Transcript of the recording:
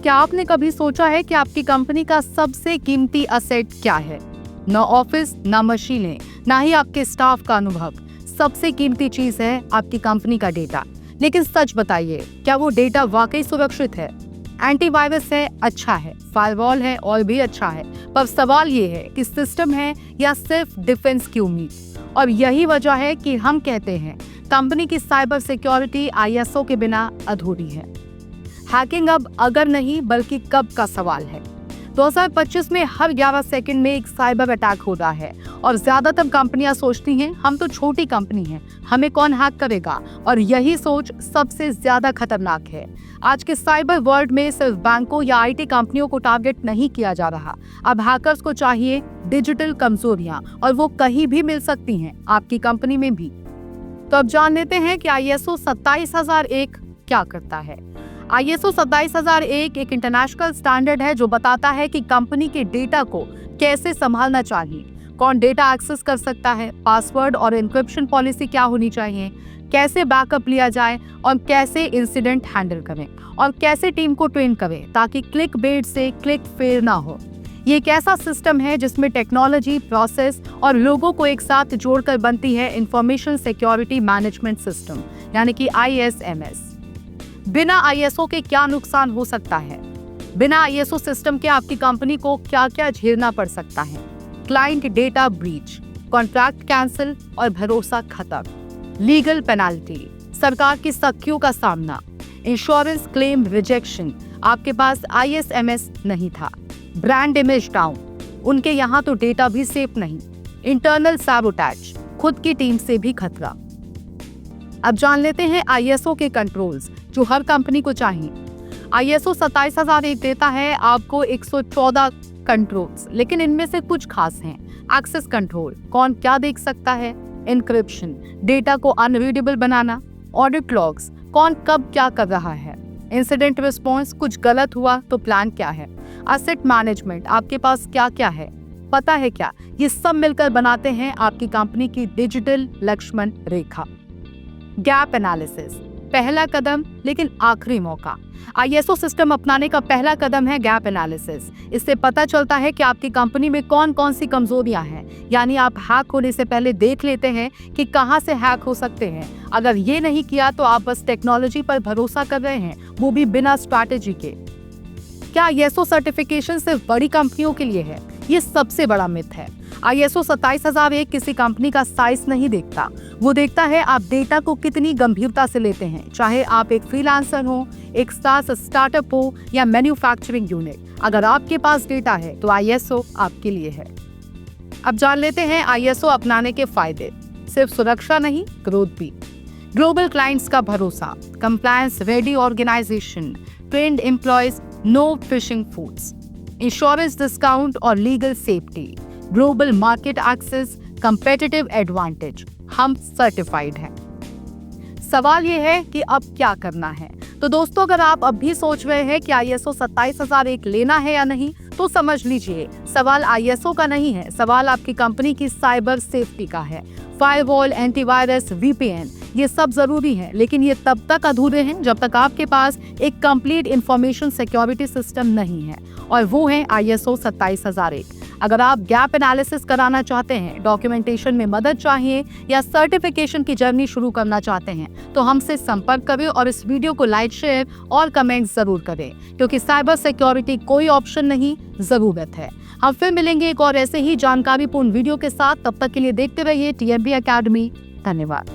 क्या आपने कभी सोचा है कि आपकी कंपनी का सबसे कीमती असेट क्या है? न ऑफिस, ना मशीनें, ना ही आपके स्टाफ का अनुभव। सबसे कीमती चीज है आपकी कंपनी का डेटा। लेकिन सच बताइए, क्या वो डेटा वाकई सुरक्षित है? एंटीवायरस है, अच्छा है, फायरवॉल है और भी अच्छा है, पर सवाल ये है कि सिस्टम है या सिर्फ डिफेंस की उम्मीद। और यही वजह है कि हम कहते हैं कंपनी की साइबर सिक्योरिटी ISO के बिना अधूरी है। हैकिंग अब अगर नहीं बल्कि कब का सवाल है। 2025 में हर 11 सेकंड में एक साइबर अटैक हो रहा है और ज्यादातर कंपनियां सोचती हैं हम तो छोटी कंपनी हैं, हमें कौन हैक करेगा, और यही सोच सबसे ज्यादा खतरनाक है। आज के साइबर वर्ल्ड में सिर्फ बैंकों या IT कंपनियों को टारगेट नहीं किया जा रहा। अब हैकर्स को चाहिए डिजिटल कमजोरियां, और वो कहीं भी मिल सकती हैं, आपकी कंपनी में भी। तो अब जान लेते हैं कि ISO 27001 क्या करता है। ISO 27001 एक इंटरनेशनल स्टैंडर्ड है जो बताता है कि कंपनी के डेटा को कैसे संभालना चाहिए, कौन डेटा एक्सेस कर सकता है, पासवर्ड और एन्क्रिप्शन पॉलिसी क्या होनी चाहिए, कैसे बैकअप लिया जाए और कैसे इंसिडेंट हैंडल करें, और कैसे टीम को ट्रेन करें ताकि क्लिक बेट से क्लिक फेल ना हो। ये एक ऐसा सिस्टम है जिसमें टेक्नोलॉजी, प्रोसेस और लोगों को एक साथ जोड़कर बनती है इंफॉर्मेशन सिक्योरिटी मैनेजमेंट सिस्टम, यानी कि ISMS। बिना ISO के क्या नुकसान हो सकता है? बिना ISO सिस्टम के आपकी कंपनी को क्या क्या झेलना पड़ सकता है? Client data breach, contract cancel और भरोसा खत्म, लीगल पेनाल्टी, सरकार की सख्तियों का सामना, इंश्योरेंस क्लेम रिजेक्शन, आपके पास ISMS नहीं था, ब्रांड इमेज डाउन, उनके यहाँ तो डेटा भी सेफ नहीं, इंटरनल सैबोटेज, खुद की टीम से भी खतरा। अब जान लेते हैं ISO के कंट्रोल्स जो हर कंपनी को चाहिए। ISO 27001 देता है आपको 114 कंट्रोल्स, लेकिन इनमें से कुछ खास हैं। एक्सेस कंट्रोल, कौन क्या देख सकता है, एन्क्रिप्शन, डेटा को अनरीडेबल बनाना, ऑडिट लॉग्स, कौन कब क्या कर रहा है, इंसिडेंट रिस्पॉन्स, कुछ गलत हुआ तो प्लान क्या है, एसेट मैनेजमेंट, आपके पास क्या क्या है, पता है क्या, ये सब मिलकर बनाते हैं आपकी कंपनी की डिजिटल लक्ष्मण रेखा। गैप एनालिसिस, पहला कदम लेकिन आखिरी मौका। ISO सिस्टम अपनाने का पहला कदम है गैप एनालिसिस। इससे पता चलता है कि आपकी कंपनी में कौन कौन सी कमजोरियां हैं, यानी आप हैक होने से पहले देख लेते हैं कि कहां से हैक हो सकते हैं। अगर ये नहीं किया तो आप बस टेक्नोलॉजी पर भरोसा कर रहे हैं, वो भी बिना स्ट्रैटेजी के। क्या ISO सर्टिफिकेशन सिर्फ बड़ी कंपनियों के लिए है? ये सबसे बड़ा मिथ है। ISO 27001 किसी कंपनी का साइज नहीं देखता, वो देखता है आप डेटा को कितनी गंभीरता से लेते हैं, चाहे आप एक फ्रीलांसर हो, एक स्टार्टअप हो या मैन्युफैक्चरिंग यूनिट। अगर आपके पास डेटा है तो ISO आपके लिए है। अब जान लेते हैं ISO अपनाने के फायदे। सिर्फ सुरक्षा नहीं, ग्रोथ भी। ग्लोबल क्लाइंट्स का भरोसा, compliance ready organisation, trained employees, no phishing frauds, insurance discount और legal safety, global market access, competitive advantage, हम सर्टिफाइड हैं। सवाल ये है कि अब क्या करना है। तो दोस्तों, अगर आप अब भी सोच रहे हैं कि ISO 27001 लेना है या नहीं, तो समझ लीजिए सवाल ISO का नहीं है, सवाल आपकी कंपनी की साइबर सेफ्टी का है। फायरवॉल, एंटीवायरस, VPN, ये सब जरूरी है, लेकिन ये तब तक अधूरे हैं जब तक आपके पास एक कंप्लीट इंफॉर्मेशन सिक्योरिटी सिस्टम नहीं है, और वो है ISO 27001। अगर आप गैप एनालिसिस कराना चाहते हैं, डॉक्यूमेंटेशन में मदद चाहिए या सर्टिफिकेशन की जर्नी शुरू करना चाहते हैं, तो हमसे संपर्क करें और इस वीडियो को लाइक, शेयर और कमेंट जरूर करें, क्योंकि साइबर सिक्योरिटी कोई ऑप्शन नहीं, जरूरत है। हम फिर मिलेंगे एक और ऐसे ही जानकारीपूर्ण वीडियो के साथ। तब तक के लिए देखते रहिए TMP अकेडमी। धन्यवाद।